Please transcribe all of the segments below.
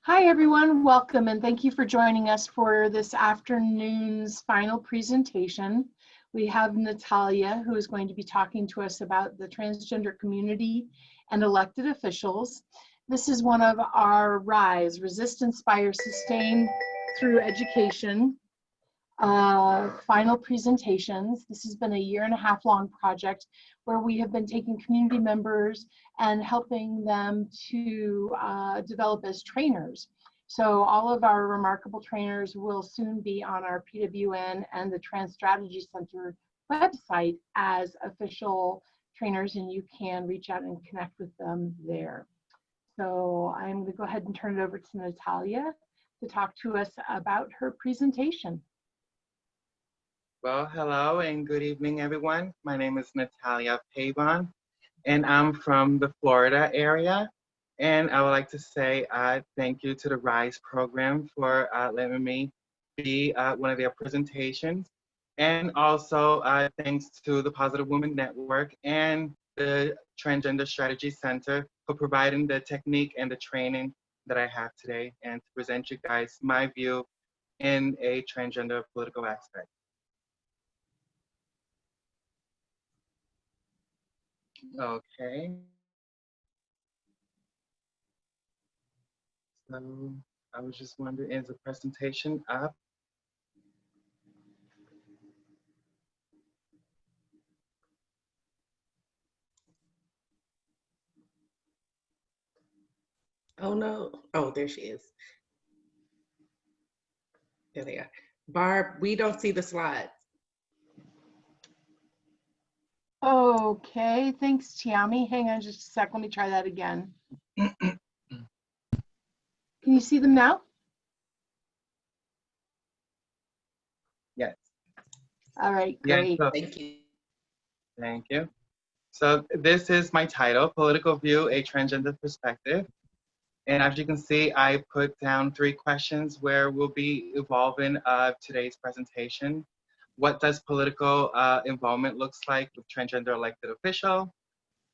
Hi everyone, welcome and thank you for joining us for this afternoon's final presentation. We have Natalia, who is going to be talking to us about the transgender community and elected officials. This is one of our RISE, Resist, Inspire, Sustain Through Education final presentations. This has been a 1.5 year long project where we have been taking community members and helping them to develop as trainers. So all of our remarkable trainers will soon be on our PWN and the Trans Strategy Center website as official trainers, and you can reach out and connect with them there. So I'm going to go ahead and turn it over to Natalia to talk to us about her presentation. Well, hello and good evening, everyone. My name is Natalia Pabon, and I'm from the Florida area. And I would like to say thank you to the RISE program for letting me be one of their presentations. And also thanks to the Positive Women Network and the Transgender Strategy Center for providing the technique and the training that I have today and to present you guys my view in a transgender political aspect. Okay. So I was just wondering, is the presentation up? Oh no. Oh, there she is. There they are. Barb, we don't see the slides. Okay, thanks, Tiami. Hang on just a sec. Let me try that again. Can you see them now? Yes. All right, great. Yeah, so, Thank you. thank you. So this is my title, Political View, a Transgender Perspective. And as you can see, I put down 3 questions where we'll be evolving today's presentation. What does political involvement looks like with transgender elected official?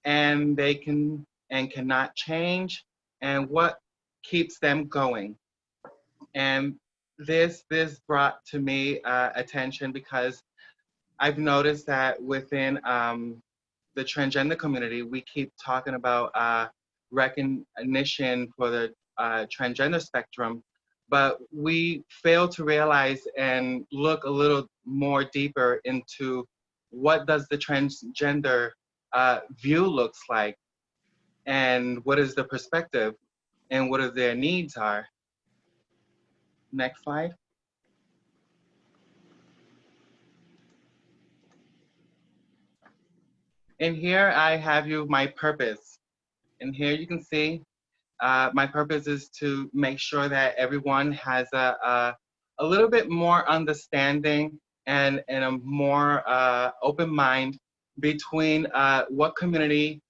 And they can and cannot change, and what keeps them going? And this brought to me attention because I've noticed that within the transgender community, we keep talking about recognition for the transgender spectrum, but we fail to realize and look a little more deeper into what does the transgender view looks like, and what is the perspective, and what are their needs are. Next slide. And here I have you my purpose. And here you can see my purpose is to make sure that everyone has a little bit more understanding and a more open mind between what community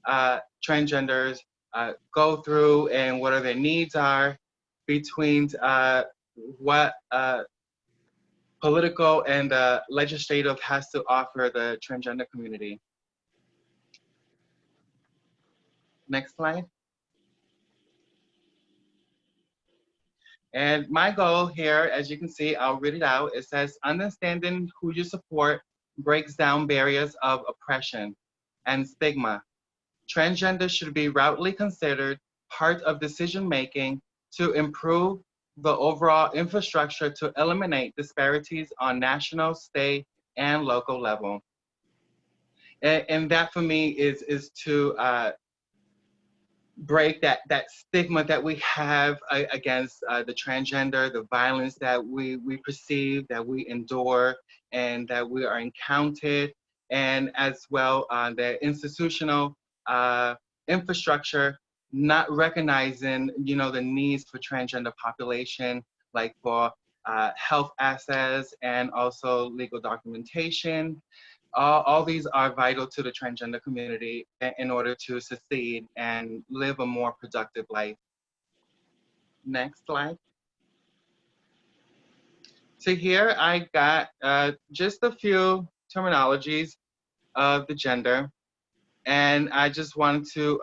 transgenders go through and what are their needs are, between what political and legislative has to offer the transgender community. Next slide. And my goal here, as you can see, I'll read it out. It says, understanding who you support breaks down barriers of oppression and stigma. Transgender should be routely considered part of decision-making to improve the overall infrastructure to eliminate disparities on national, state, and local level. And that for me is to break that stigma that we have against the transgender, the violence that we perceive, that we endure, and that we are encountered, and as well the institutional infrastructure not recognizing, the needs for transgender population, like for health access and also legal documentation. All these are vital to the transgender community in order to succeed and live a more productive life. Next slide. So here I got just a few terminologies of the gender, and I just wanted to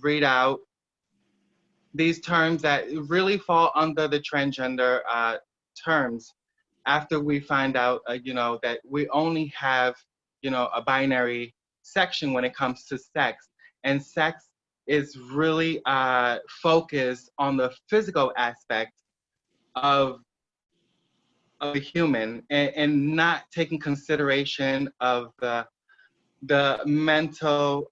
read out these terms that really fall under the transgender terms after we find out, that we only have, a binary section when it comes to sex. And sex is really focused on the physical aspect of a human, and not taking consideration of the mental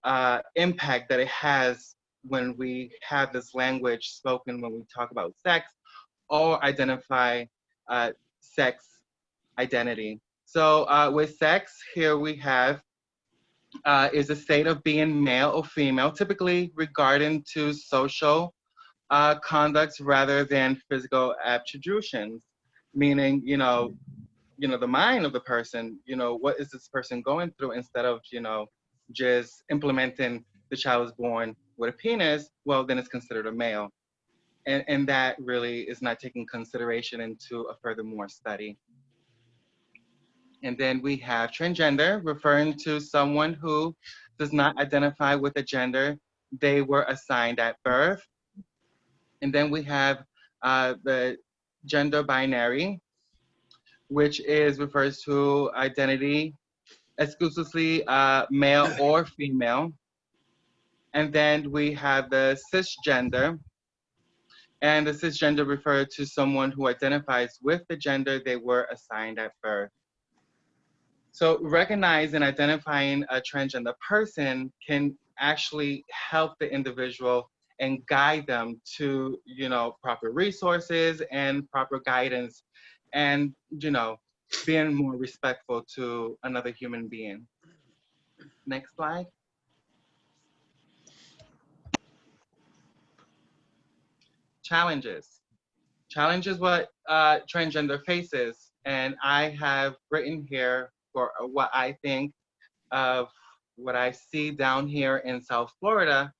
impact that it has when we have this language spoken when we talk about sex or identify sex identity. So with sex, here we have is a state of being male or female, typically regarding to social conducts rather than physical attributions, meaning, the mind of the person, what is this person going through, instead of, just implementing the child is born with a penis, well, then it's considered a male. And that really is not taking consideration into a furthermore study. And then we have transgender, referring to someone who does not identify with the gender they were assigned at birth. And then we have the gender binary, which refers to identity exclusively male or female. And then we have the cisgender, and the cisgender refers to someone who identifies with the gender they were assigned at birth. So recognizing and identifying a transgender person can actually help the individual and guide them to, proper resources and proper guidance, and, being more respectful to another human being. Next slide. Challenges. Challenges what transgender faces. And I have written here for what I think of what I see down here in South Florida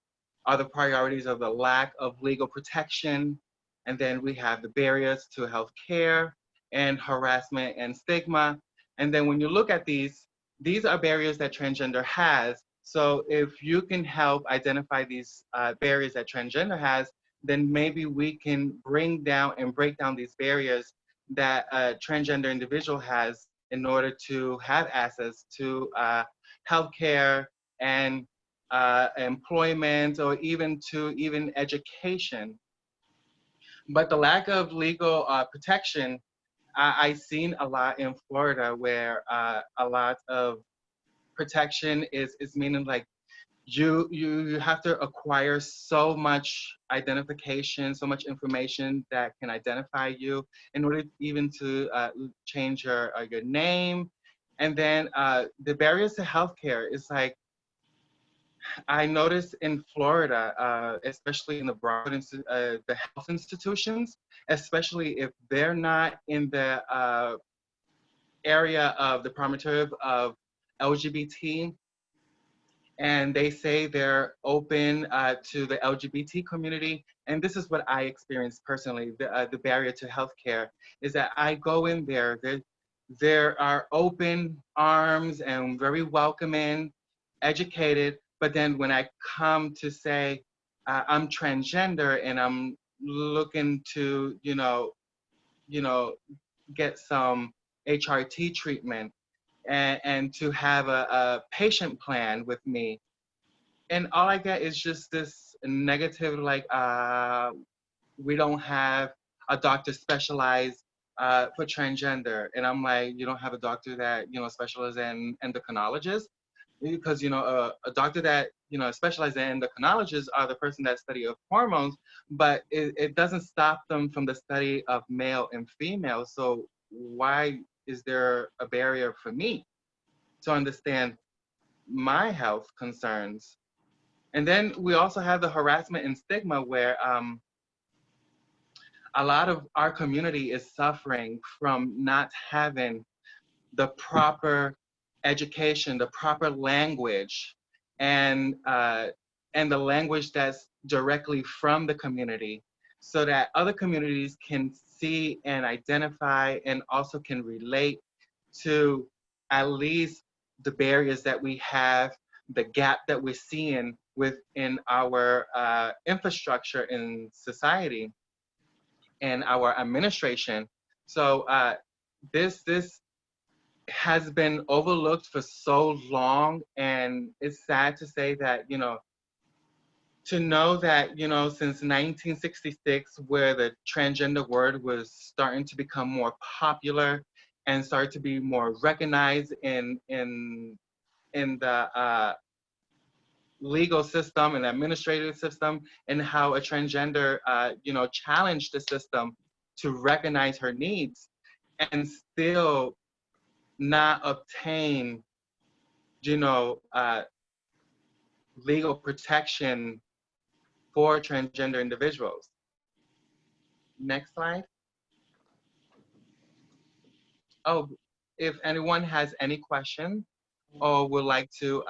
are the priorities of the lack of legal protection. And then we have the barriers to health care and harassment and stigma. And then when you look at these are barriers that transgender has. So if you can help identify these barriers that transgender has, then maybe we can bring down and break down these barriers that a transgender individual has in order to have access to healthcare and employment, or even education. But the lack of legal protection, I've seen a lot in Florida, where a lot of protection is meaning like you have to acquire so much identification, so much information that can identify you in order even to change your name. And then the barriers to healthcare is like, I noticed in Florida, especially in the health institutions, especially if they're not in the area of the primitive of LGBT, and they say they're open to the LGBT community. And this is what I experienced personally. The barrier to healthcare is that I go in there are open arms and very welcoming, educated. But then when I come to say I'm transgender and I'm looking to, get some HRT treatment, and to have a patient plan with me, and all I get is just this negative, like, we don't have a doctor specialized for transgender. And I'm like, you don't have a doctor that, specializes in endocrinologists? Because, a doctor that, specializes in endocrinologists are the person that study of hormones, but it doesn't stop them from the study of male and female. So why is there a barrier for me to understand my health concerns? And then we also have the harassment and stigma, where a lot of our community is suffering from not having the proper education, the proper language, and the language that's directly from the community, so that other communities can see and identify and also can relate to at least the barriers that we have, the gap that we're seeing within our infrastructure in society and our administration. So this has been overlooked for so long, and it's sad to say that, to know that, since 1966, where the transgender word was starting to become more popular and start to be more recognized in the legal system and administrative system, and how a transgender, challenged the system to recognize her needs, and still not obtain, you know, uh, legal protection for transgender individuals. Next slide. Oh, if anyone has any questions or would like to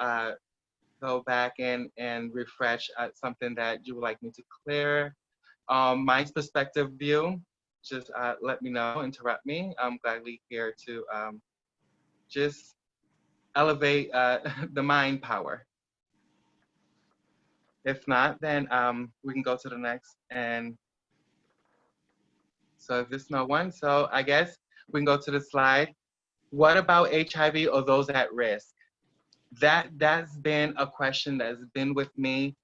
go back and refresh something that you would like me to clear, my perspective view, just let me know, interrupt me. I'm gladly here to just elevate the mind power. If not, then we can go to the next. And so if there's no one, so I guess we can go to the slide. What about HIV or those at risk? That's been a question that's been with me,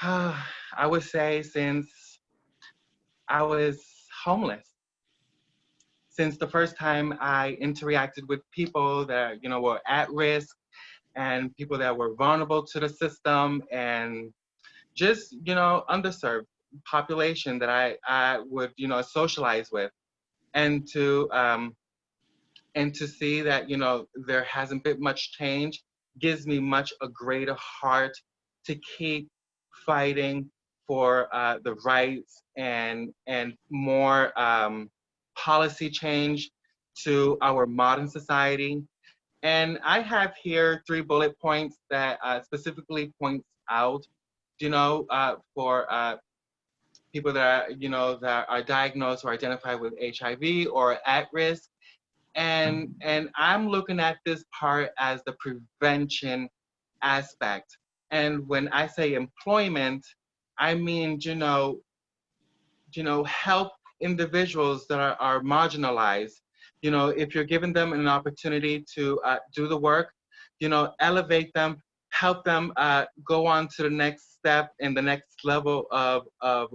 I would say, since I was homeless. Since the first time I interacted with people that, were at risk, and people that were vulnerable to the system, and just, underserved population that I would, socialize with. And to see that, there hasn't been much change gives me much a greater heart to keep fighting for the rights and more policy change to our modern society. And I have here 3 bullet points that specifically points out, for people that are, that are diagnosed or identified with HIV or at risk. And I'm looking at this part as the prevention aspect. And when I say employment, I mean, help individuals that are marginalized. If you're giving them an opportunity to do the work, elevate them, help them go on to the next step and the next level of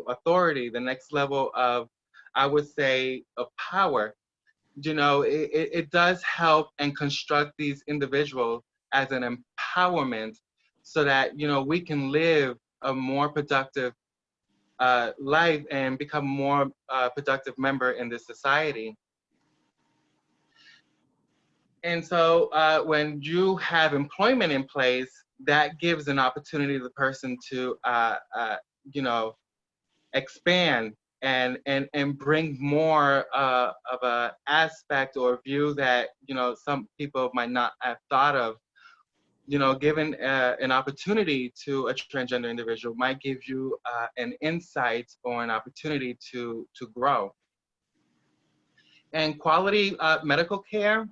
authority, the next level of, I would say, of power. It does help and construct these individuals as an empowerment, so that, we can live a more productive life and become more productive member in this society. And so when you have employment in place, that gives an opportunity to the person to, expand and bring more of a aspect or view that, some people might not have thought of. Given an opportunity to a transgender individual might give you an insight or an opportunity to grow. And quality medical care,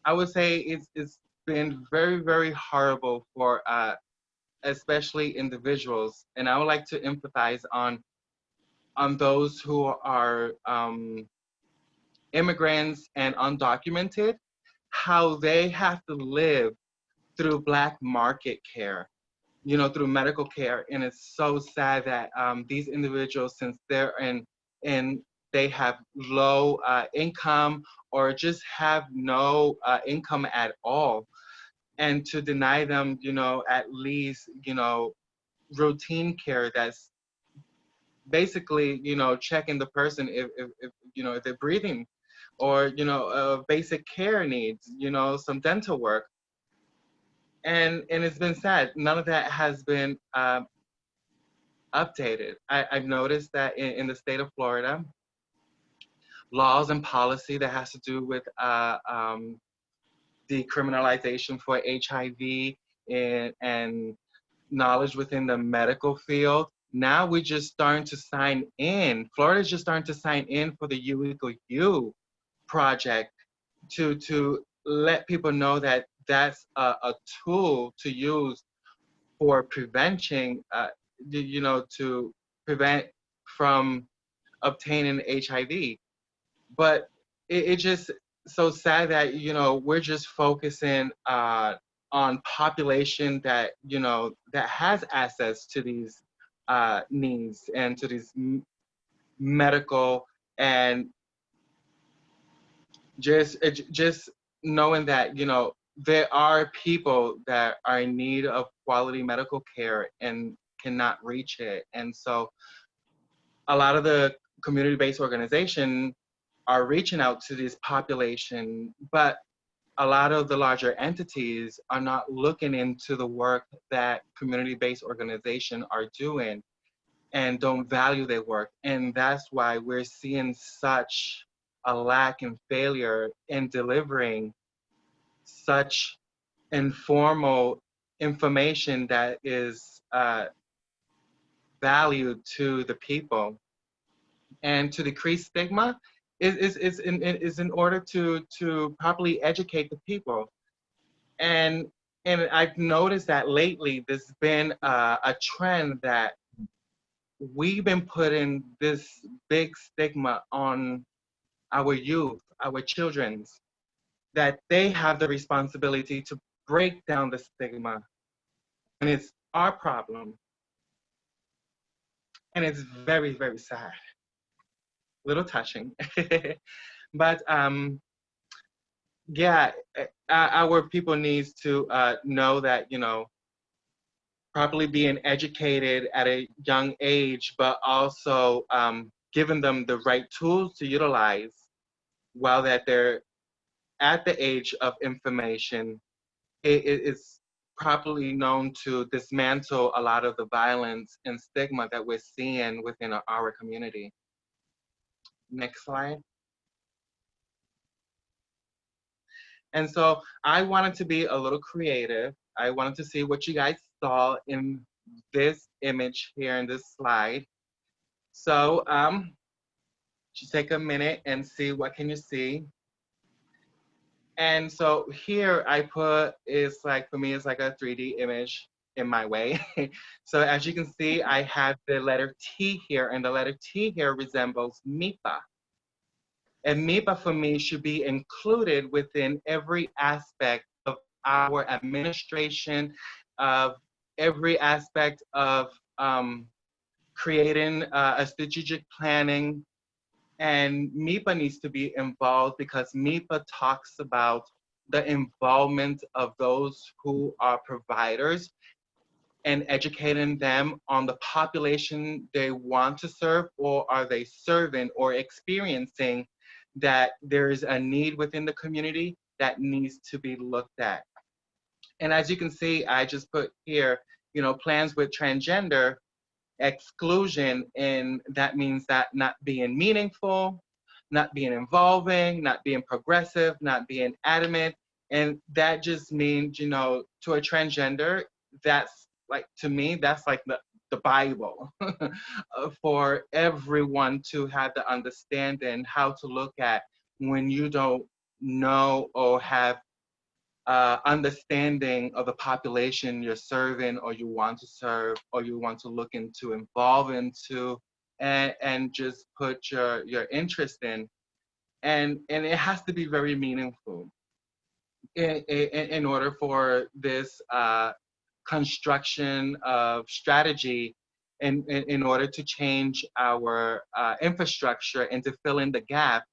I would say it's been very, very horrible for especially individuals. And I would like to empathize on those who are immigrants and undocumented, how they have to live through Black market care, through medical care. And it's so sad that these individuals, since they're in they have low income or just have no income at all, and to deny them, at least, routine care that's basically, checking the person if they're breathing, or, basic care needs, some dental work. And it's been sad. None of that has been updated. I've noticed that in the state of Florida, laws and policy that has to do with decriminalization for HIV and knowledge within the medical field. Now we're just starting to sign in. Florida's just starting to sign in for the U Equal You project to let people know that that's a tool to use for preventing, to prevent from obtaining HIV. But it just so sad that, we're just focusing on population that, that has access to these needs and to these medical, and just knowing that, there are people that are in need of quality medical care and cannot reach it. And so a lot of the community-based organizations are reaching out to this population, but a lot of the larger entities are not looking into the work that community-based organizations are doing and don't value their work. And that's why we're seeing such a lack and failure in delivering such informal information that is valued to the people. And to decrease stigma is in order to properly educate the people. And I've noticed that lately there's been a trend that we've been putting this big stigma on our youth, our children's, that they have the responsibility to break down the stigma. And it's our problem. And it's very, very sad. Little touching. But yeah, our people needs to know that, properly being educated at a young age, but also giving them the right tools to utilize while that they're at the age of information. It is properly known to dismantle a lot of the violence and stigma that we're seeing within our community. Next slide. And so I wanted to be a little creative. I wanted to see what you guys saw in this image here in this slide. So just take a minute and see what can you see. And so here I put, is like, for me, it's like a 3D image in my way. So as you can see, I have the letter T here, and the letter T here resembles MIPA. And MIPA for me should be included within every aspect of our administration, of every aspect of creating a strategic planning. And MIPA needs to be involved because MIPA talks about the involvement of those who are providers and educating them on the population they want to serve, or are they serving or experiencing that there is a need within the community that needs to be looked at. And as you can see, I just put here, plans with transgender exclusion, and that means that not being meaningful, not being involving, not being progressive, not being adamant. And that just means, to a transgender, that's like, to me, that's like the Bible for everyone to have the understanding how to look at when you don't know or have understanding of the population you're serving, or you want to serve, or you want to look into, involve into, and just put your interest in. And it has to be very meaningful in order for this construction of strategy, in order to change our infrastructure and to fill in the gap.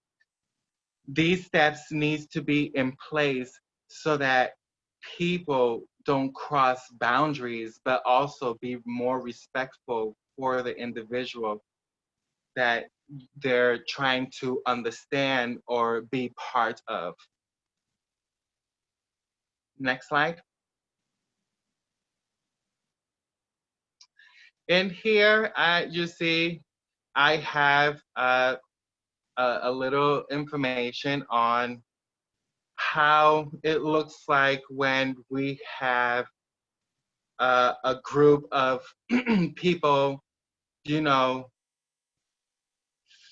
These steps need to be in place so that people don't cross boundaries, but also be more respectful for the individual that they're trying to understand or be part of. Next slide. In here, you see, I have a little information on how it looks like when we have a group of people,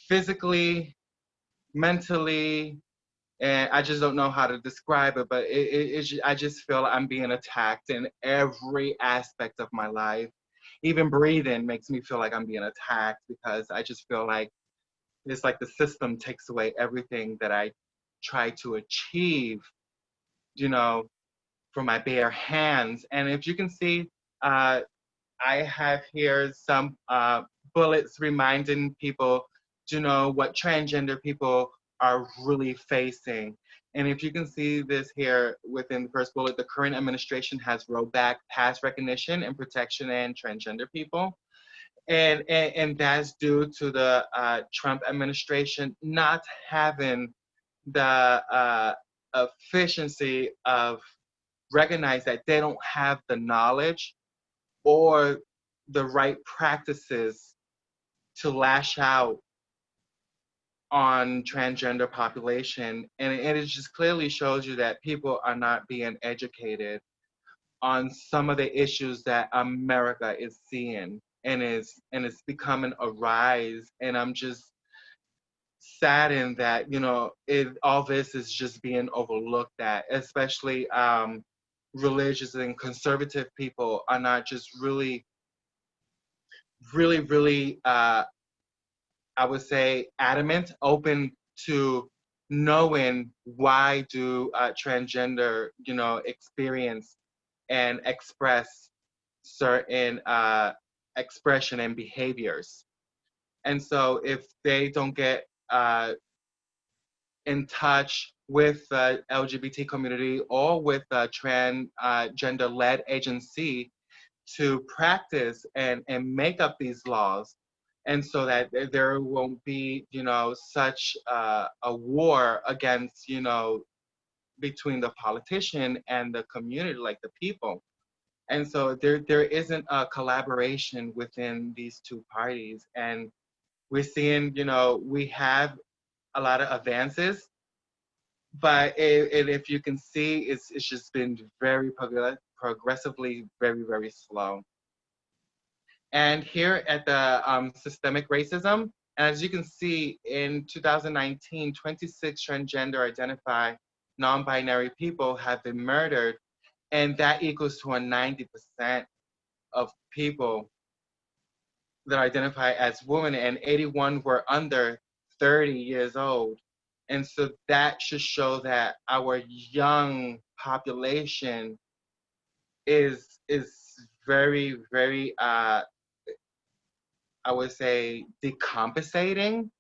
physically, mentally, And I just don't know how to describe it, but I just feel I'm being attacked in every aspect of my life. Even breathing makes me feel like I'm being attacked, because I just feel like it's like the system takes away everything that I try to achieve, you know, for my bare hands. And if you can see, I have here some bullets reminding people, what transgender people are really facing. And if you can see this here within the first bullet, the current administration has rolled back past recognition and protection and transgender people. And that's due to the Trump administration not having the efficiency of recognize that they don't have the knowledge or the right practices to lash out on transgender population. And it just clearly shows you that people are not being educated on some of the issues that America is seeing, and it's becoming a rise. And I'm just saddened that, all this is just being overlooked at, especially religious and conservative people are not just really, I would say, adamant, open to knowing why do transgender, experience and express certain expression and behaviors. And so if they don't get in touch with the LGBT community or with the transgender-led agency to practice and make up these laws, and so that there won't be, such a war against, between the politician and the community, like the people. And so there isn't a collaboration within these two parties. And we're seeing, we have a lot of advances, but if you can see, it's just been very progressively very, very slow. And here at the systemic racism, as you can see, in 2019, 26 transgender identified non-binary people have been murdered, and that equals to a 90% of people that identify as women, and 81 were under 30 years old. And so that should show that our young population is very, very I would say decompensating,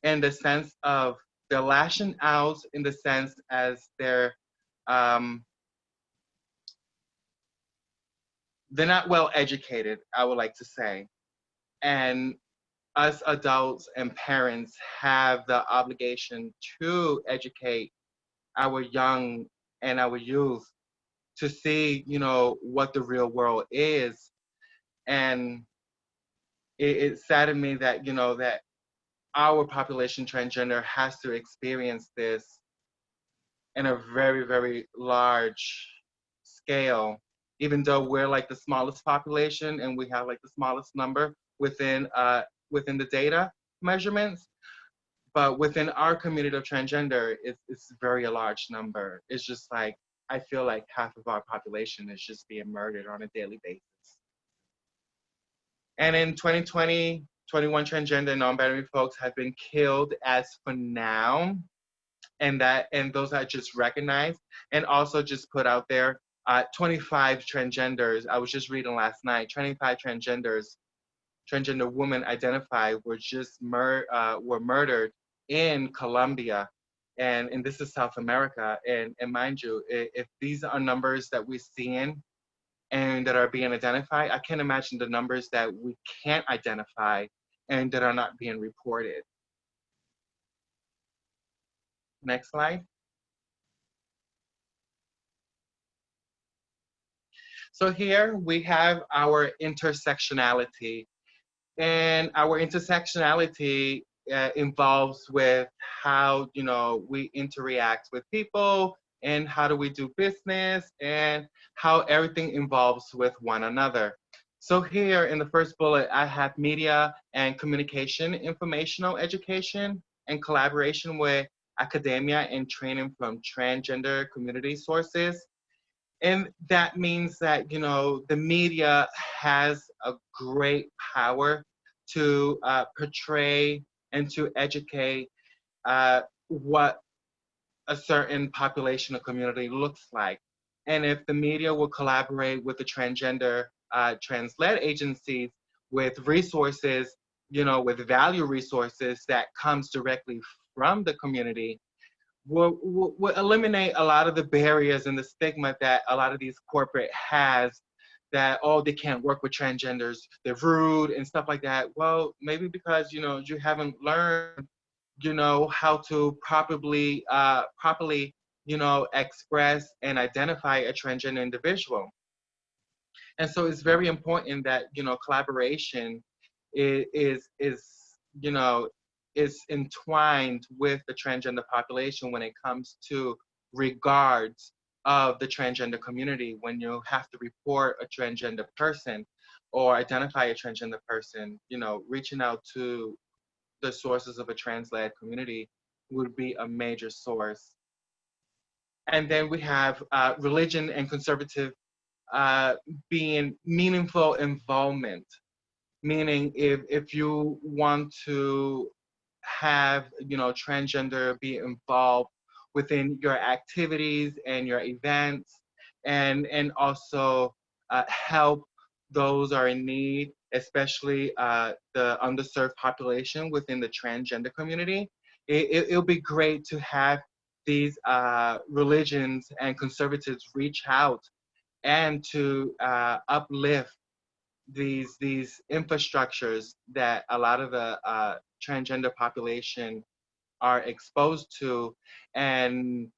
in the sense of they're lashing out, in the sense as they're not well educated, I would like to say. And us adults and parents have the obligation to educate our young and our youth to see, what the real world is. And it saddened me that, that our population, transgender, has to experience this in a very, very large scale, even though we're like the smallest population and we have like the smallest number within the data measurements. But within our community of transgender, it's very a large number. It's just like, I feel like half of our population is just being murdered on a daily basis. And in 2020, 21 transgender and non-binary folks have been killed as for now. And those are just recognized. And also just put out there, 25 transgenders, I was just reading last night, 25 transgender women identified were just were murdered in Colombia. And this is South America. And mind you, if these are numbers that we're seeing and that are being identified, I can't imagine the numbers that we can't identify and that are not being reported. Next slide. So here we have our intersectionality. And our intersectionality involves with how, we interact with people, and how do we do business, and how everything involves with one another. So here in the first bullet, I have media and communication, informational education, and collaboration with academia and training from transgender community sources. And that means that, the media has a great power to portray and to educate what a certain population or community looks like. And if the media will collaborate with the transgender trans-led agencies with resources, with value resources that comes directly from the community, will eliminate a lot of the barriers and the stigma that a lot of these corporate has, that, oh, they can't work with transgenders, they're rude and stuff like that. Well, maybe because, you haven't learned, how to properly, express and identify a transgender individual. And so it's very important that, collaboration is you know, is entwined with the transgender population when it comes to regards of the transgender community. When you have to report a transgender person or identify a transgender person, reaching out to the sources of a trans-led community would be a major source. And then we have religion and conservative being meaningful involvement, meaning if you want to have transgender be involved within your activities and your events, and also help those are in need, especially the underserved population within the transgender community. It'll be great to have these religions and conservatives reach out and to uplift these infrastructures that a lot of the transgender population are exposed to, and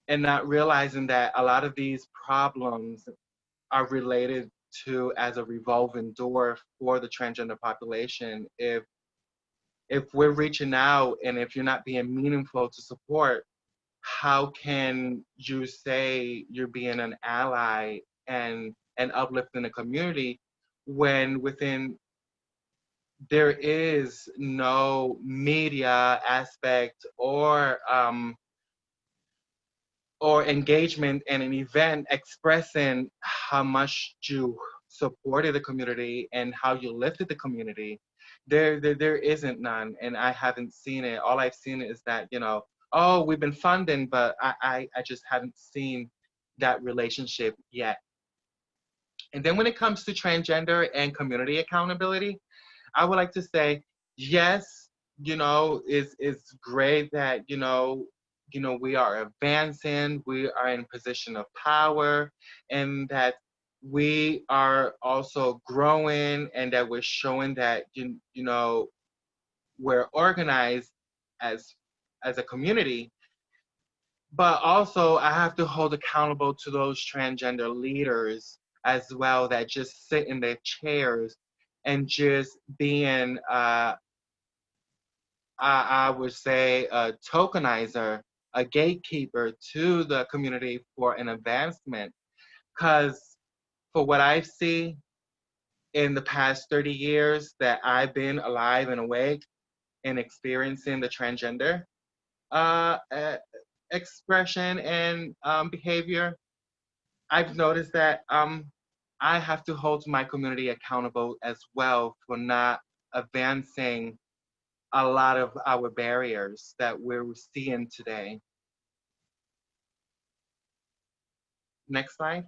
not realizing that a lot of these problems are related to as a revolving door for the transgender population. If we're reaching out and if you're not being meaningful to support, how can you say you're being an ally and uplifting the community when within there is no media aspect or engagement in an event expressing how much you supported the community and how you lifted the community? There isn't none, and I haven't seen it. All I've seen is that, oh, we've been funding, but I just haven't seen that relationship yet. And then when it comes to transgender and community accountability, I would like to say, yes, it's great that, we are advancing, we are in position of power, and that we are also growing, and that we're showing that, we're organized as a community. But also I have to hold accountable to those transgender leaders as well, that just sit in their chairs and just being, I would say, a tokenizer, a gatekeeper to the community for an advancement. Because for what I've seen in the past 30 years that I've been alive and awake and experiencing the transgender uh, uh, expression and behavior, I've noticed that I have to hold my community accountable as well for not advancing a lot of our barriers that we're seeing today. Next slide.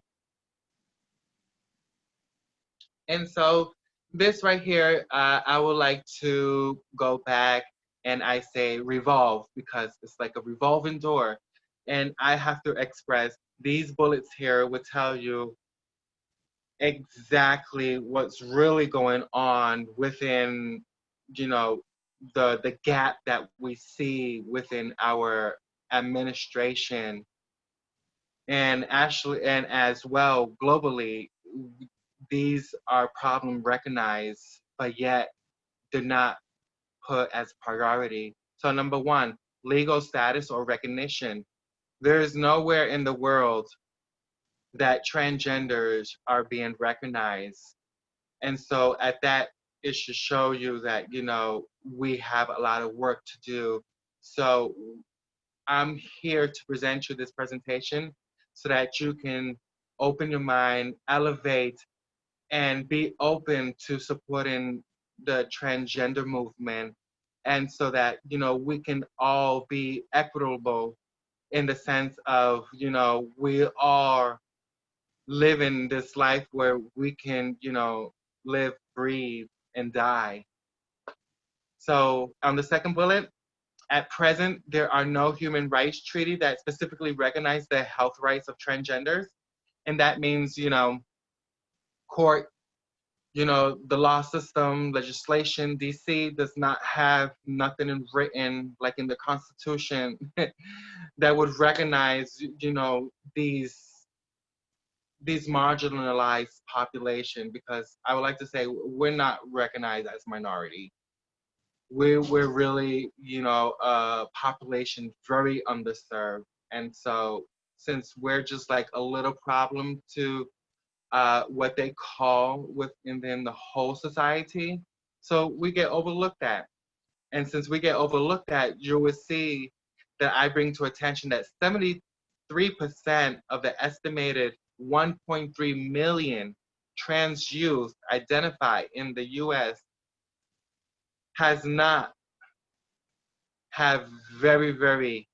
And so this right here, I would like to go back and I say revolve, because it's like a revolving door. And I have to express, these bullets here will tell you exactly what's really going on within, the gap that we see within our administration, and actually, and as well globally. These are problems recognized, but yet they're not put as priority. So number one, legal status or recognition. There is nowhere in the world that transgenders are being recognized. And so at that, it should show you that, we have a lot of work to do. So I'm here to present you this presentation so that you can open your mind, elevate, and be open to supporting the transgender movement, and so that, we can all be equitable in the sense of, we are living this life where we can, live, breathe, and die. So on the second bullet, at present, there are no human rights treaty that specifically recognize the health rights of transgenders. And that means, court, the law system, legislation, DC does not have nothing written like in the Constitution that would recognize, these marginalized population, because I would like to say we're not recognized as minority. We're really, a population very underserved. And so since we're just like a little problem to what they call within the whole society, so we get overlooked at. And since we get overlooked at, you will see that I bring to attention that 73% of the estimated 1.3 million trans youth identified in the US has not have very, very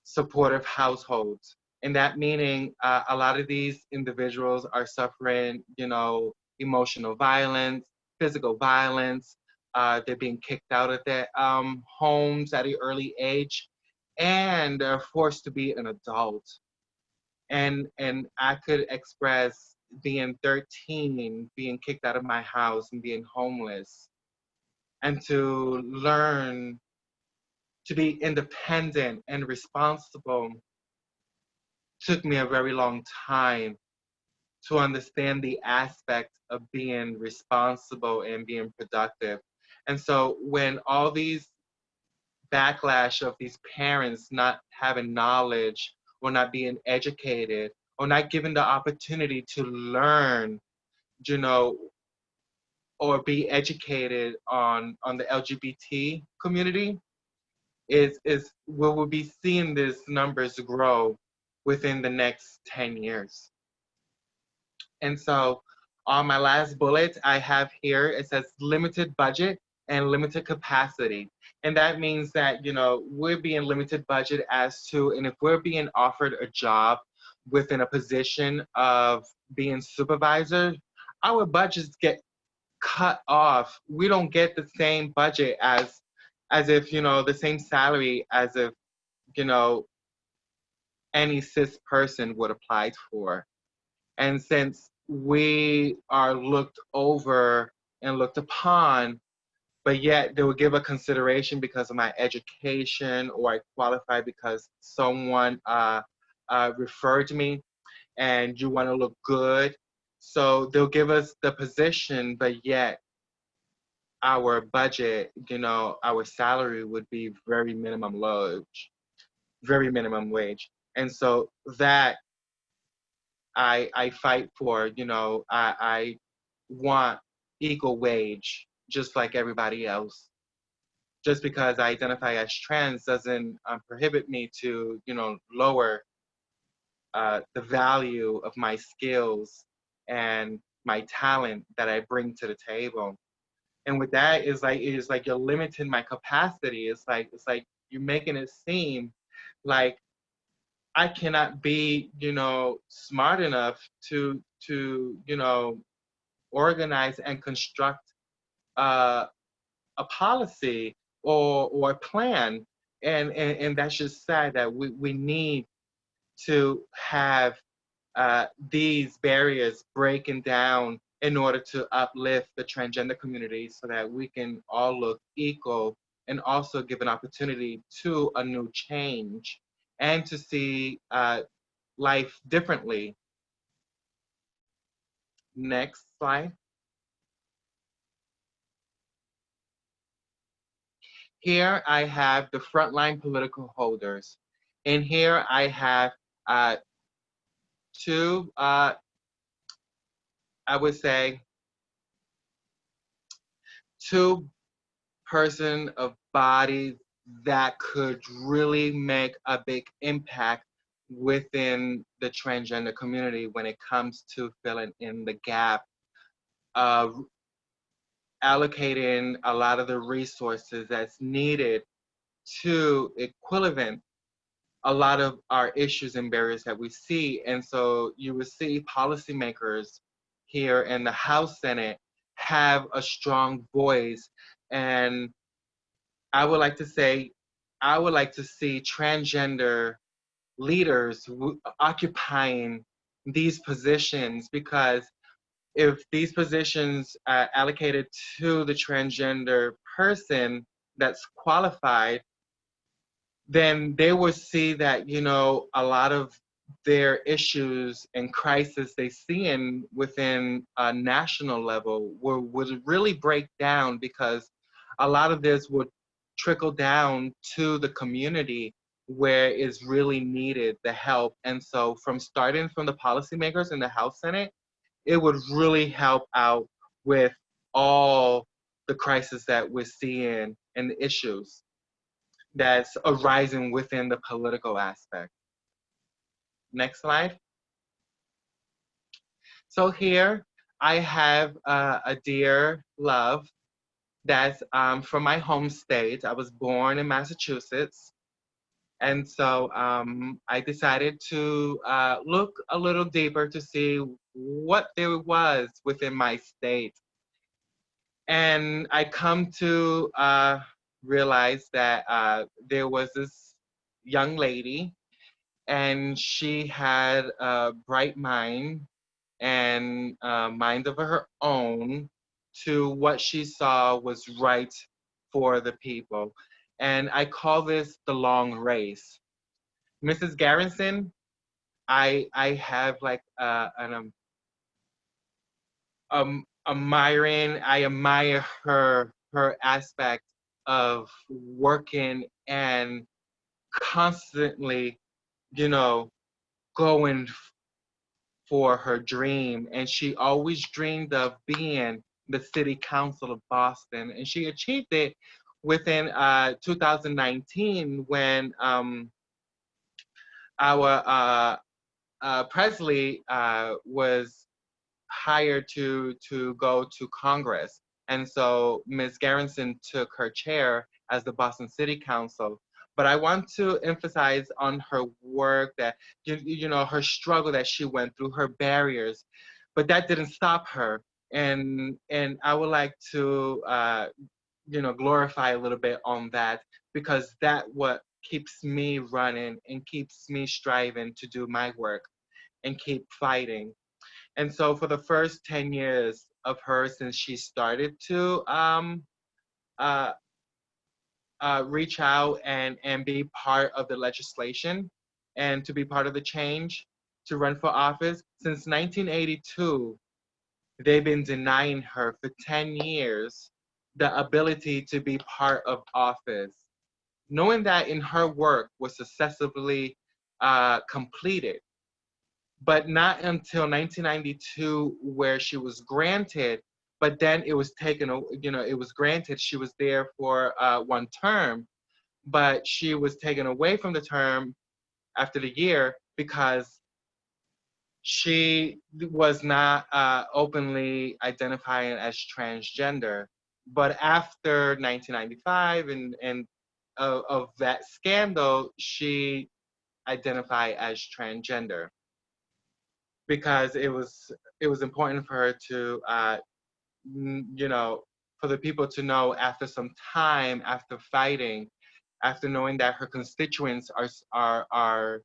supportive households. And that meaning a lot of these individuals are suffering, emotional violence, physical violence. They're being kicked out of their homes at an early age, and they're forced to be an adult. And I could express being 13, being kicked out of my house and being homeless, and to learn to be independent and responsible took me a very long time to understand the aspect of being responsible and being productive. And so when all these backlash of these parents not having knowledge or not being educated or not given the opportunity to learn, you know, or be educated on the LGBT community, is we will be seeing these numbers grow within the next 10 years. And so on my last bullet I have here, it says limited budget and limited capacity. And that means that, we're being limited budget as to, and if we're being offered a job within a position of being supervisor, our budgets get cut off. We don't get the same budget as if, the same salary as if, you know, any cis person would apply for. And since we are looked over and looked upon, but yet they will give a consideration because of my education, or I qualify because someone referred to me, and you want to look good. So they'll give us the position, but yet our budget, our salary would be very minimum wage, very minimum wage. And so that I fight for, I want equal wage, just like everybody else. Just because I identify as trans doesn't prohibit me to, lower the value of my skills and my talent that I bring to the table. And with that is like you're limiting my capacity. It's like you're making it seem like I cannot be, smart enough to organize and construct a policy or a plan. And that's just sad that we need to have these barriers breaking down in order to uplift the transgender community so that we can all look equal, and also give an opportunity to a new change and to see life differently. Next slide. Here I have the frontline political holders. And here I have two, I would say, two person of bodies that could really make a big impact within the transgender community when it comes to filling in the gap of allocating a lot of the resources that's needed to equivalent a lot of our issues and barriers that we see. And so you will see policymakers here in the House Senate have a strong voice. And I would like to say, I would like to see transgender leaders occupying these positions, because if these positions are allocated to the transgender person that's qualified, then they will see that, you know, a lot of their issues and crisis they see in within a national level would really break down, because a lot of this would trickle down to the community where it's really needed the help. And so from starting from the policymakers in the House Senate, it would really help out with all the crisis that we're seeing and the issues that's arising within the political aspect. Next slide. So here I have a dear love that's from my home state. I was born in Massachusetts. And so I decided to look a little deeper to see what there was within my state. And I come to realize that there was this young lady, and she had a bright mind and a mind of her own to what she saw was right for the people. And I call this the long race. Mrs. Garrison, I have like I admire her aspect of working and constantly, you know, going for her dream. And she always dreamed of being the city council of Boston, and she achieved it within 2019 when our Presley was hired to go to Congress. And so Ms. Garrison took her chair as the Boston City Council. But I want to emphasize on her work, that, you know, her struggle that she went through, her barriers, but that didn't stop her. And I would like to, you know, glorify a little bit on that, because that what keeps me running and keeps me striving to do my work and keep fighting. And so for the first 10 years of her, since she started to uh, reach out and be part of the legislation and to be part of the change to run for office, since 1982, they've been denying her for 10 years the ability to be part of office, knowing that in her work was successfully completed. But not until 1992 where she was granted, but then it was taken, you know, it was granted. She was there for one term, but she was taken away from the term after the year because she was not openly identifying as transgender. But after 1995 and of that scandal, she identified as transgender, because it was important for her to you know, for the people to know, after some time, after fighting, after knowing that her constituents are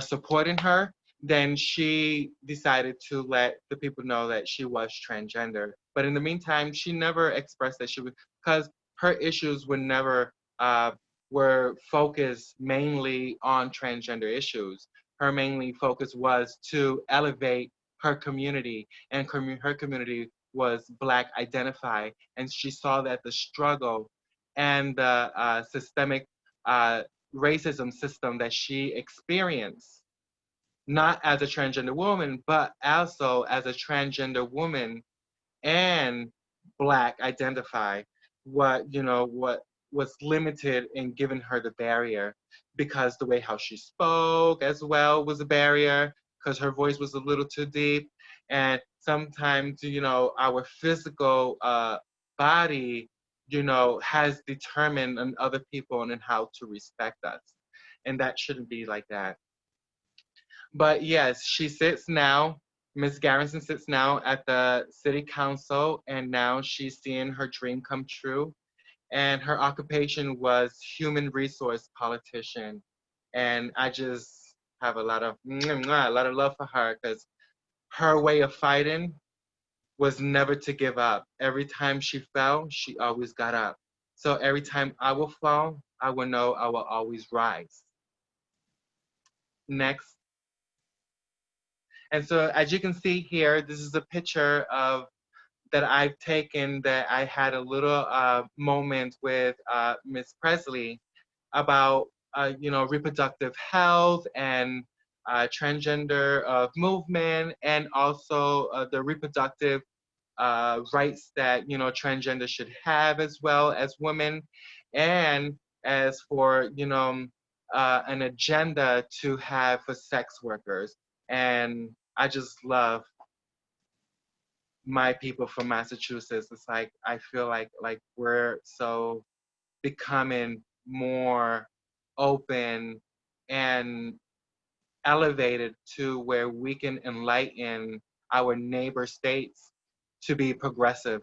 supporting her, then she decided to let the people know that she was transgender. But in the meantime, she never expressed that she was, because her issues were never were focused mainly on transgender issues. Her mainly focus was to elevate her community, and her community was Black identified, and she saw that the struggle and the systemic racism system that she experienced, not as a transgender woman, but also as a transgender woman and Black identify, what was limited in giving her the barrier, because the way how she spoke as well was a barrier, because her voice was a little too deep. And sometimes, our physical body, has determined on other people and how to respect us. And that shouldn't be like that. But yes, she sits now, Miss Garrison sits now at the city council, and now she's seeing her dream come true. And her occupation was human resource politician. And I just have a lot of love for her, because her way of fighting was never to give up. Every time she fell, she always got up. So every time I will fall, I will know I will always rise. Next. And so as you can see here, this is a picture of that I've taken, that I had a little moment with Miss Pressley about reproductive health and transgender movement, and also the reproductive rights that transgender should have as well as women, and as for an agenda to have for sex workers. And I just love my people from Massachusetts. It's like I feel like we're so becoming more open and elevated to where we can enlighten our neighbor states to be progressive.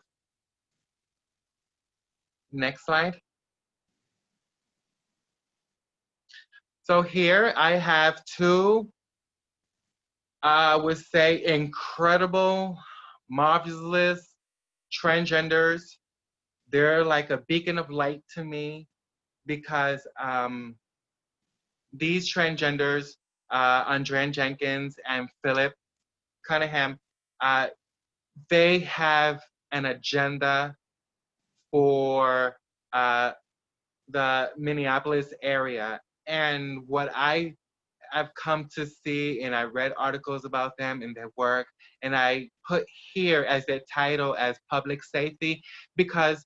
Next slide. So here I have two, I would say, incredible, marvelous transgenders. They're like a beacon of light to me, because these transgenders, Andrea Jenkins and Philip Cunningham, they have an agenda for the Minneapolis area. And what I've come to see, and I read articles about them and their work, and I put here as their title as public safety, because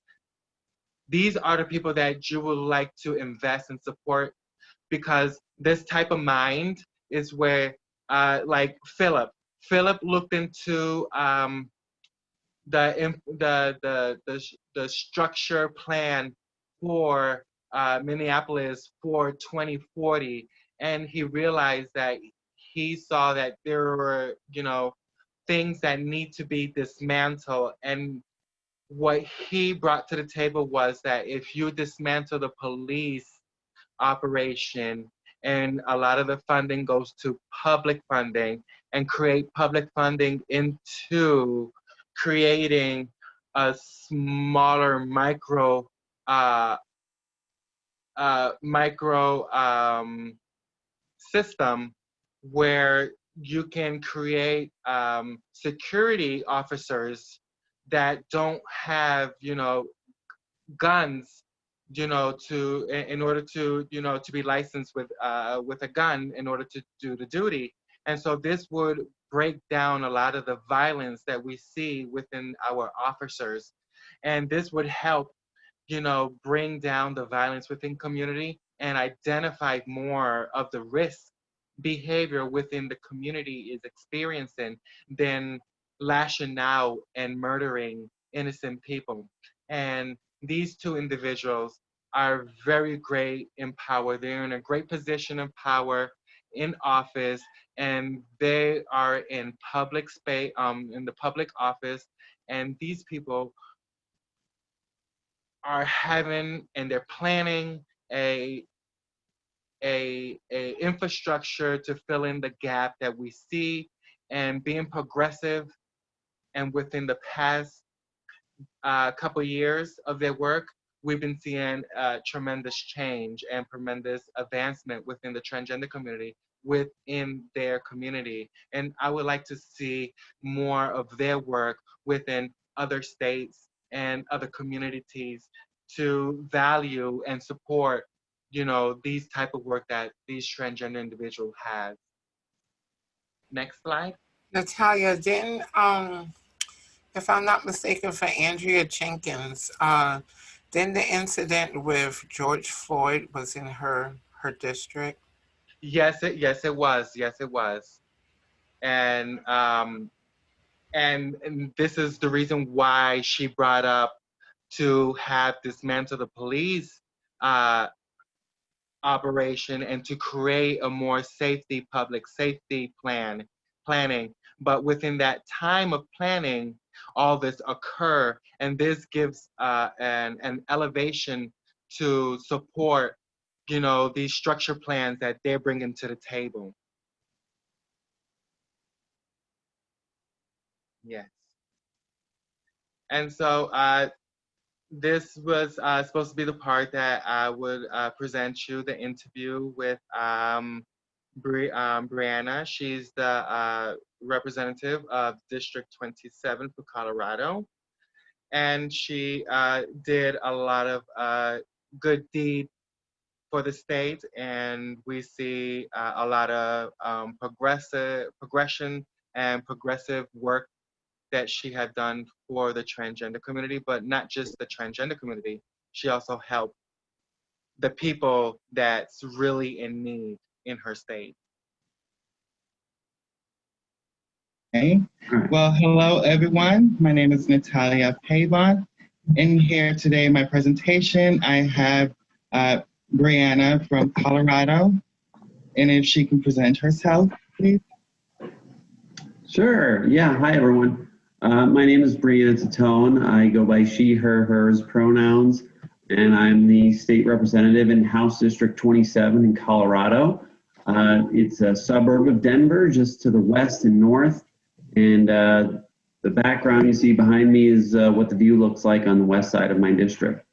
these are the people that you would like to invest and support, because this type of mind is where, like Philip looked into the structure plan for Minneapolis for 2040, and he realized that he saw that there were things that need to be dismantled. And what he brought to the table was that if you dismantle the police operation, and a lot of the funding goes to public funding, and create public funding into creating a smaller uh, micro system where you can create security officers that don't have guns, in order to to be licensed with a gun in order to do the duty. And so this would break down a lot of the violence that we see within our officers, and this would help bring down the violence within community and identify more of the risk behavior within the community is experiencing than lashing out and murdering innocent people. And these two individuals are very great in power. They're in a great position of power in office, and they are in public space, in the public office. And these people are having, and they're planning a infrastructure to fill in the gap that we see, and being progressive. And within the past couple years of their work, we've been seeing tremendous change and tremendous advancement within the transgender community, within their community. And I would like to see more of their work within other states and other communities to value and support these type of work that these transgender individuals have. Next slide. Natalia, didn't if I'm not mistaken, for Andrea Jenkins, Then the incident with George Floyd was in her district. Yes, it was. Yes, it was. And and this is the reason why she brought up to have dismantle the police uh, operation and to create a more safety public safety planning. But within that time of planning, all this occur, and this gives an elevation to support, you know, these structure plans that they're bringing to the table. Yes. And so this was supposed to be the part that I would present you the interview with Brianna. She's the representative of District 27 for Colorado. And she did a lot of good deed for the state. And we see a lot of progression and progressive work that she had done for the transgender community, but not just the transgender community. She also helped the people that's really in need in her state. Okay. Well, hello everyone. My name is Natalia Pabon. In here today in my presentation, I have Brianna from Colorado. And if she can present herself, please. Sure. Yeah. Hi, everyone. My name is Brianna Titone. I go by she, her, hers pronouns, and I'm the state representative in House District 27 in Colorado. It's a suburb of Denver, just to the west and north. And the background you see behind me is what the view looks like on the west side of my district.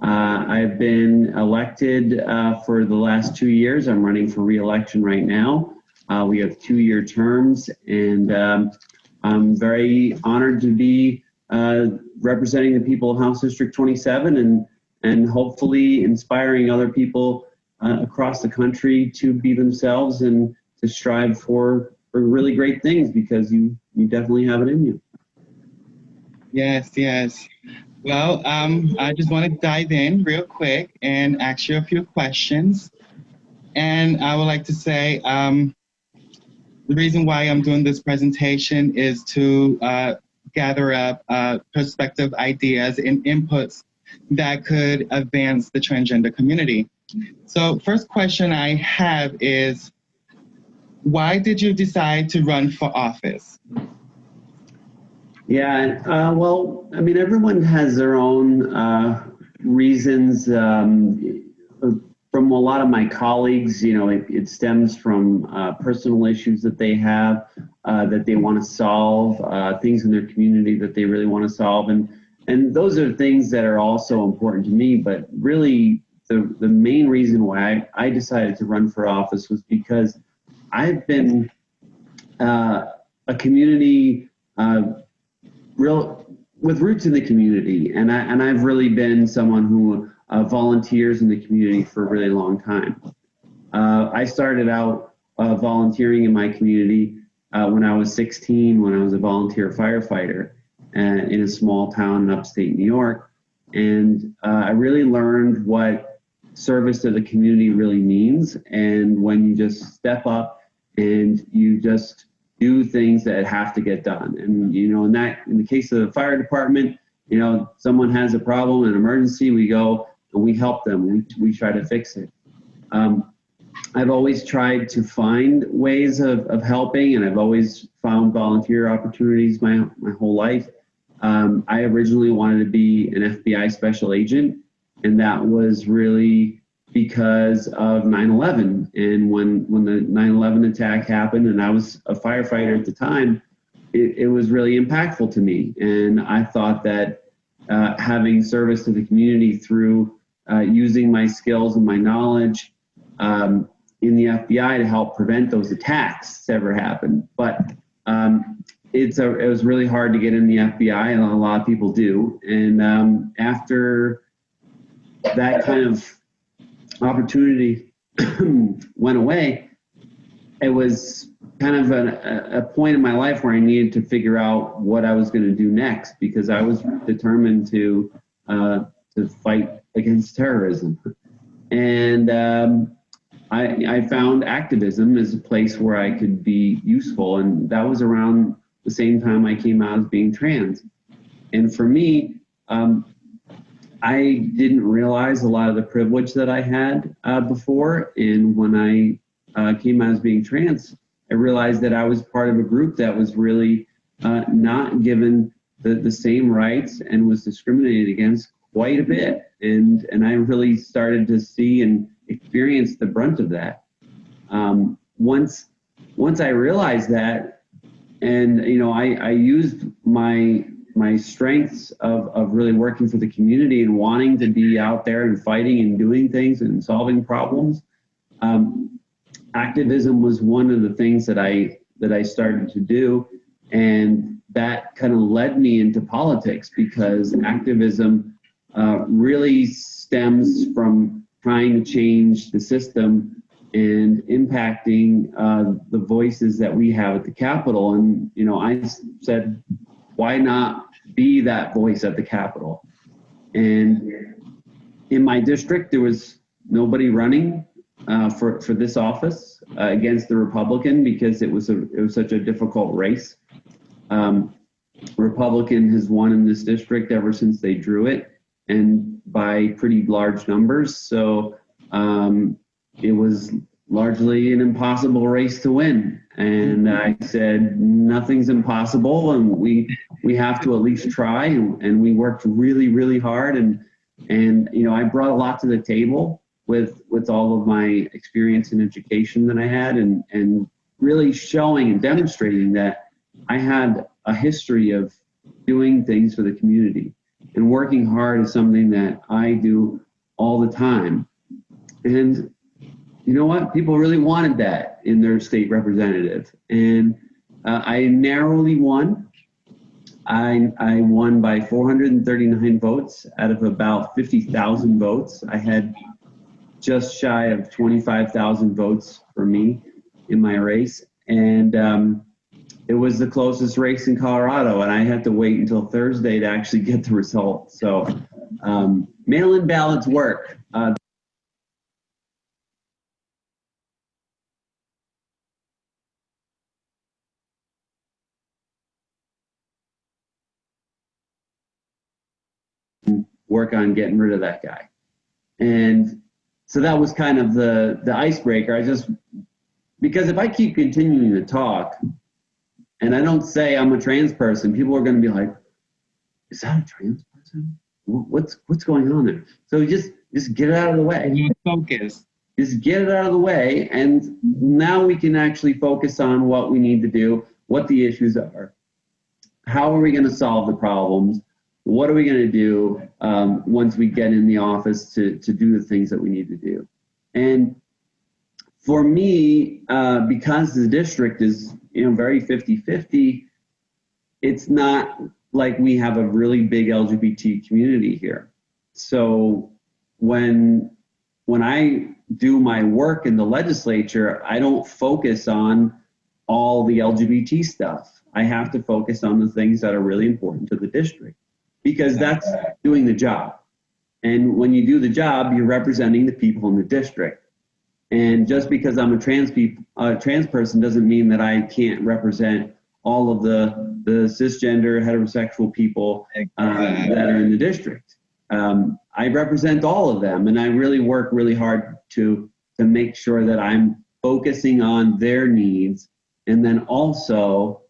I've been elected for the last 2 years. I'm running for re-election right now. We have 2-year terms, and I'm very honored to be representing the people of House District 27 and hopefully inspiring other people across the country to be themselves and to strive for really great things, because you definitely have it in you. Yes, yes. Well, I just want to dive in real quick and ask you a few questions. And I would like to say the reason why I'm doing this presentation is to gather up perspective, ideas, and inputs that could advance the transgender community. So first question I have is, why did you decide to run for office? Yeah, well, I mean, everyone has their own reasons. From a lot of my colleagues, you know, it stems from personal issues that they have, that they want to solve, things in their community that they really want to solve. And those are things that are also important to me. But really, the main reason why I decided to run for office was because I've been a community with roots in the community, and I've really been someone who volunteers in the community for a really long time. I started out volunteering in my community when I was 16, when I was a volunteer firefighter in a small town in upstate New York, and I really learned what service to the community really means, and when you just step up and you just do things that have to get done. And you know, in the case of the fire department, you know, someone has a problem, an emergency, we go and we help them. We try to fix it. I've always tried to find ways of helping, and I've always found volunteer opportunities my whole life. I originally wanted to be an FBI special agent, and that was really because of 9/11. And when the 9/11 attack happened, and I was a firefighter at the time, it was really impactful to me. And I thought that having service to the community through using my skills and my knowledge in the FBI to help prevent those attacks ever happened. But it was really hard to get in the FBI, and a lot of people do. And after that kind of opportunity went away, it was kind of a point in my life where I needed to figure out what I was going to do next, because I was determined to to fight against terrorism. And I found activism as a place where I could be useful. And that was around the same time I came out as being trans. And for me, I didn't realize a lot of the privilege that I had before. And when I came out as being trans, I realized that I was part of a group that was really not given the same rights and was discriminated against quite a bit. And I really started to see and experience the brunt of that. Once I realized that, and I used my strengths of really working for the community and wanting to be out there and fighting and doing things and solving problems. Activism was one of the things that I started to do, and that kind of led me into politics, because activism really stems from trying to change the system and impacting the voices that we have at the Capitol. And I said, why not be that voice at the Capitol? And in my district, there was nobody running for this office against the Republican, because it was such a difficult race. Republican has won in this district ever since they drew it, and by pretty large numbers. So it was largely an impossible race to win. And I said, nothing's impossible, and we have to at least try. And we worked really, really hard. And I brought a lot to the table with all of my experience and education that I had, and really showing and demonstrating that I had a history of doing things for the community, and working hard is something that I do all the time. And you know what? People really wanted that in their state representative. And I narrowly won. I won by 439 votes out of about 50,000 votes. I had just shy of 25,000 votes for me in my race. And it was the closest race in Colorado, and I had to wait until Thursday to actually get the result. So mail-in ballots work. Work on getting rid of that guy. And so that was kind of the icebreaker. Because if I keep continuing to talk and I don't say I'm a trans person, people are going to be like, is that a trans person? What's going on there? So just get it out of the way. Focus. Just get it out of the way, and now we can actually focus on what we need to do, what the issues are, how are we going to solve the problems, what are we going to do once we get in the office to do the things that we need to do. And for me, because the district is very 50-50, it's not like we have a really big LGBT community here. So when I do my work in the legislature, I don't focus on all the LGBT stuff. I have to focus on the things that are really important to the district, because that's doing the job. And when you do the job, you're representing the people in the district. And just because I'm a trans person doesn't mean that I can't represent all of the cisgender heterosexual people that are in the district. I represent all of them, and I really work really hard to make sure that I'm focusing on their needs, and then also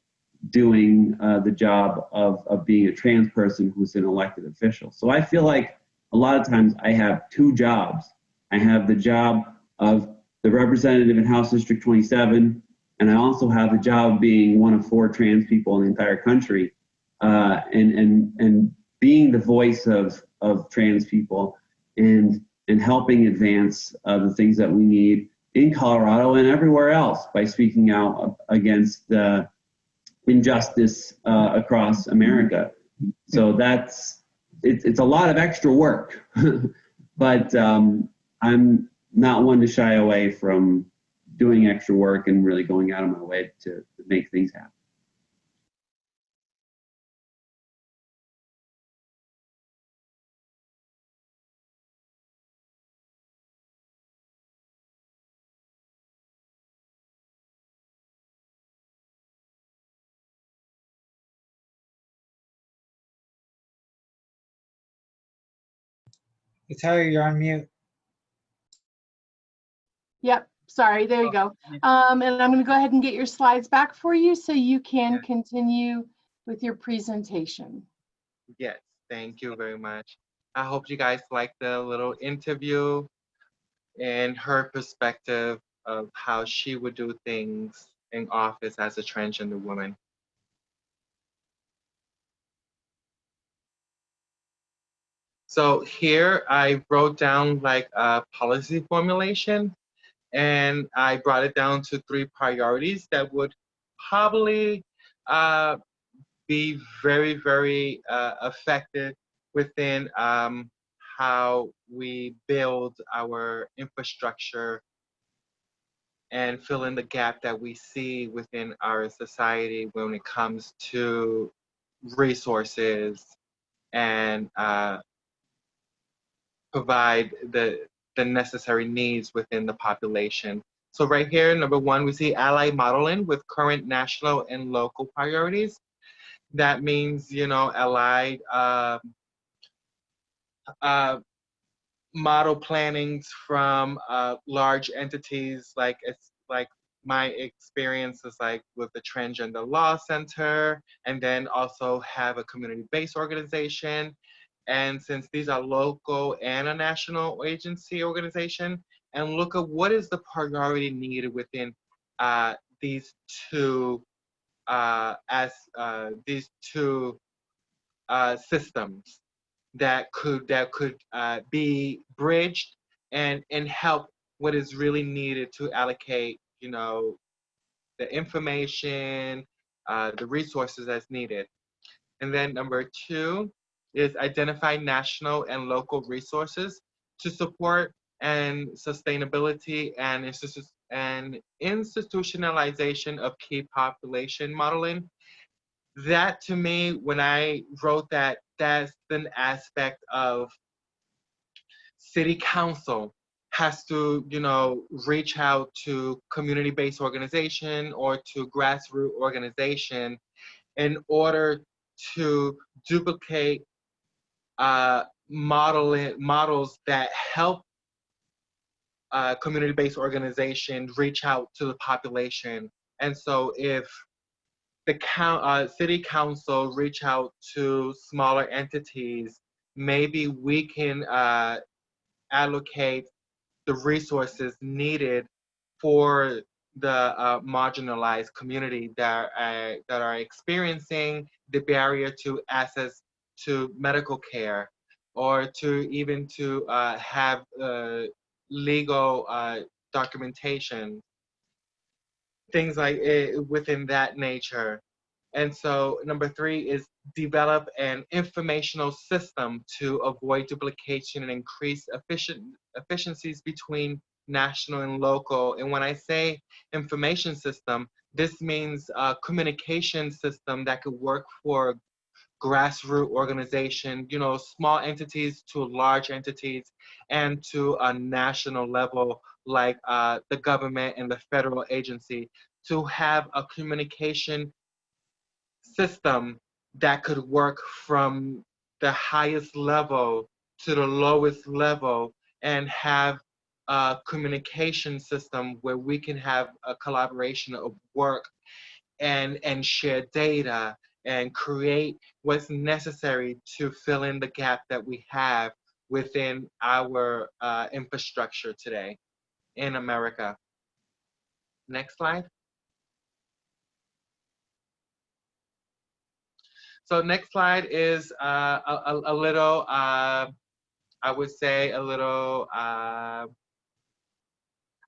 doing the job of being a trans person who's an elected official. So I feel like a lot of times I have two jobs. I have the job of the representative in House District 27, and I also have the job of being one of 4 trans people in the entire country, and being the voice of trans people, and helping advance the things that we need in Colorado and everywhere else by speaking out against injustice across America. So it's a lot of extra work, but I'm not one to shy away from doing extra work and really going out of my way to make things happen. Natalia, you're on mute. Yep, sorry, there you go. And I'm going to go ahead and get your slides back for you so you can continue with your presentation. Yes, thank you very much. I hope you guys like the little interview and her perspective of how she would do things in office as a transgender woman. So here I wrote down like a policy formulation, and I brought it down to 3 priorities that would probably be very, very effective within how we build our infrastructure and fill in the gap that we see within our society when it comes to resources and provide the necessary needs within the population. So right here, number 1, we see ally modeling with current national and local priorities. That means, you know, allied model plannings from large entities, like it's like my experience is like with the Transgender Law Center, and then also have a community-based organization. And since these are local and a national agency organization, and look at what is the priority needed within these two systems that could be bridged and help what is really needed to allocate, you know, the information, the resources as needed. And then number 2 is identify national and local resources to support and sustainability and institutionalization of key population modeling. That to me, when I wrote that, that's an aspect of city council has to, you know, reach out to community-based organization or to grassroots organization in order to duplicate models that help community-based organization reach out to the population. And so if the city council reach out to smaller entities, maybe we can allocate the resources needed for the marginalized community that are experiencing the barrier to access to medical care, or to even to have legal documentation, things like it within that nature. And so number 3 is develop an informational system to avoid duplication and increase efficiencies between national and local. And when I say information system, this means a communication system that could work for grassroots organization, you know, small entities to large entities, and to a national level like the government and the federal agency, to have a communication system that could work from the highest level to the lowest level, and have a communication system where we can have a collaboration of work and share data and create what's necessary to fill in the gap that we have within our infrastructure today in America. Next slide. So next slide is a little, I would say a little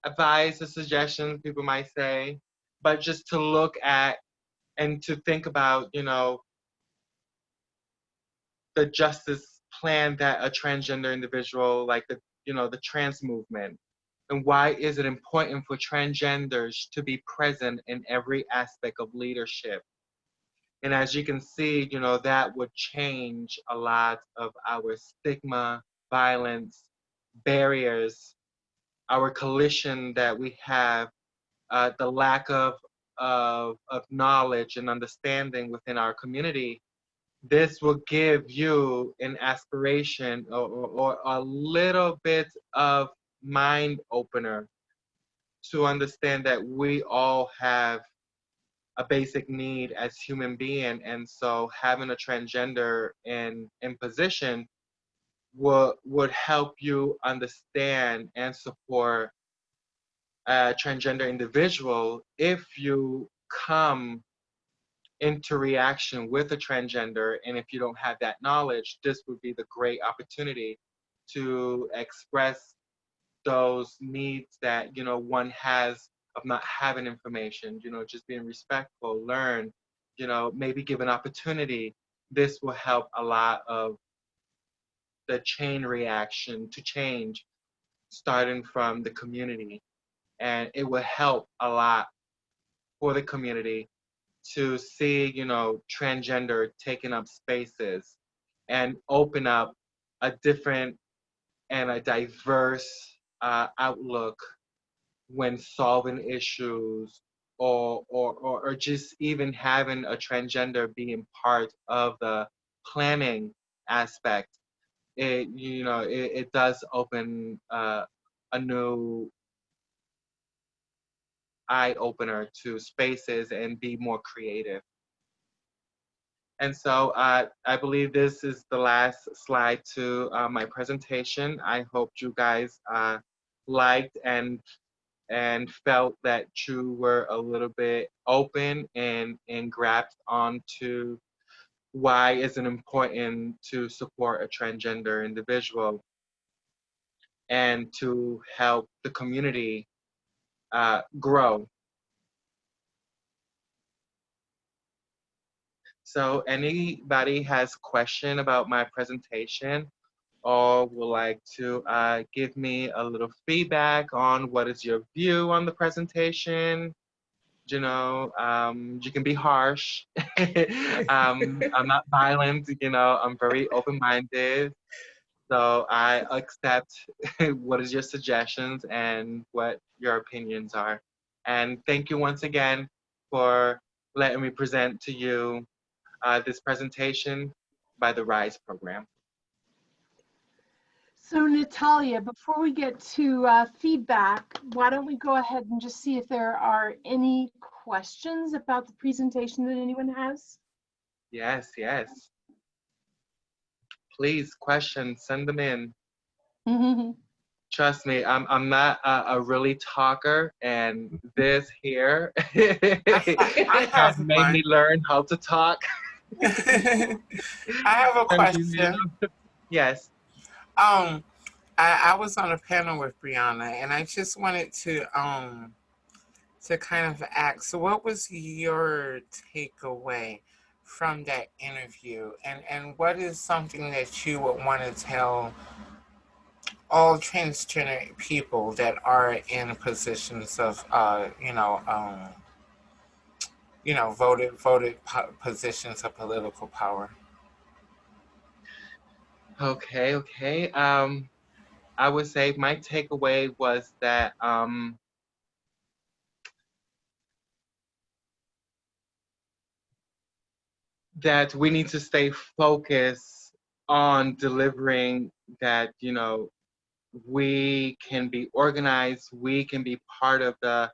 advice or suggestions, people might say, but just to look at and to think about, you know, the justice plan that a transgender individual, like the, you know, the trans movement, and why is it important for transgenders to be present in every aspect of leadership. And as you can see, you know, that would change a lot of our stigma, violence, barriers, our collision that we have, the lack of knowledge and understanding within our community. this will give you an aspiration or a little bit of mind opener to understand that we all have a basic need as human being, and so having a transgender in position would help you understand and support a transgender individual. If you come into reaction with a transgender, and if you don't have that knowledge, this would be the great opportunity to express those needs that one has of not having information, just being respectful, learn, maybe give an opportunity. This will help a lot of the chain reaction to change, starting from the community. And it will help a lot for the community to see, transgender taking up spaces and open up a different and a diverse outlook when solving issues, or just even having a transgender being part of the planning aspect. It does open a new eye opener to spaces and be more creative. And so I believe this is the last slide to my presentation. I hope you guys liked and felt that you were a little bit open and grabbed onto why is it important to support a transgender individual and to help the community grow. So anybody has question about my presentation or would like to give me a little feedback on what is your view on the presentation, you can be harsh. I'm not violent, I'm very open-minded. So I accept what is your suggestions and what your opinions are. And thank you once again for letting me present to you this presentation by the RISE program. So Natalia, before we get to feedback, why don't we go ahead and just see if there are any questions about the presentation that anyone has? Yes. Please, questions, send them in. Trust me, I'm not a really talker, and this here I has have made me one. learn how to talk. I have a question. Yes. I was on a panel with Brianna, and I just wanted to kind of ask, so what was your takeaway from that interview, and what is something that you would want to tell all transgender people that are in positions of voted positions of political power? Okay. I would say my takeaway was that that we need to stay focused on delivering that, we can be organized, we can be part of the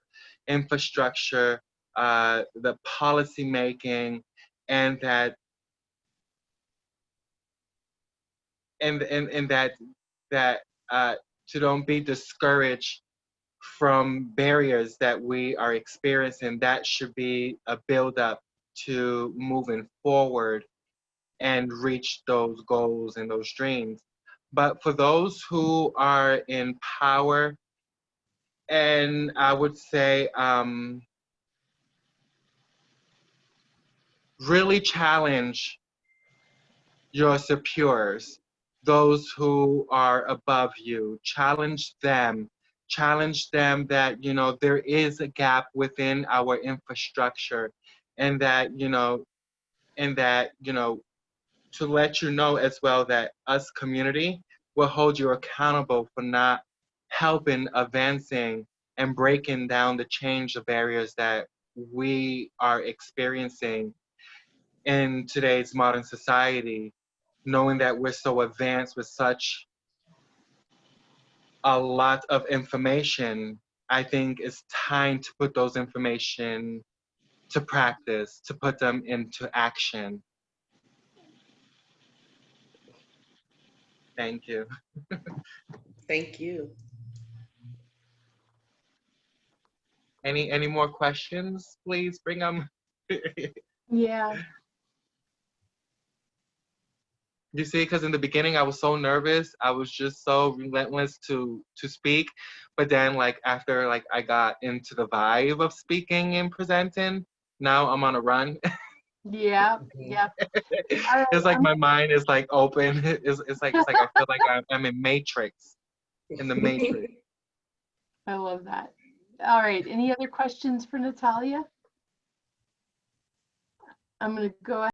infrastructure, the policy making, and that that to don't be discouraged from barriers that we are experiencing. That should be a build-up to moving forward and reach those goals and those dreams. But for those who are in power, and I would say really challenge your superiors, those who are above you, challenge them that, there is a gap within our infrastructure, and that, to let you know as well that us community will hold you accountable for not helping, advancing, and breaking down the change of barriers that we are experiencing in today's modern society, knowing that we're so advanced with such a lot of information, I think it's time to put those information to practice, to put them into action. Thank you. Thank you. Any more questions? Please bring them. Yeah. You see, because in the beginning I was so nervous. I was just so relentless to speak. But then like after like I got into the vibe of speaking and presenting, now I'm on a run. Yeah. Yeah. All right. It's like my mind is like open. It's like I feel like I'm in Matrix. In the Matrix. I love that. All right. Any other questions for Natalia? I'm going to go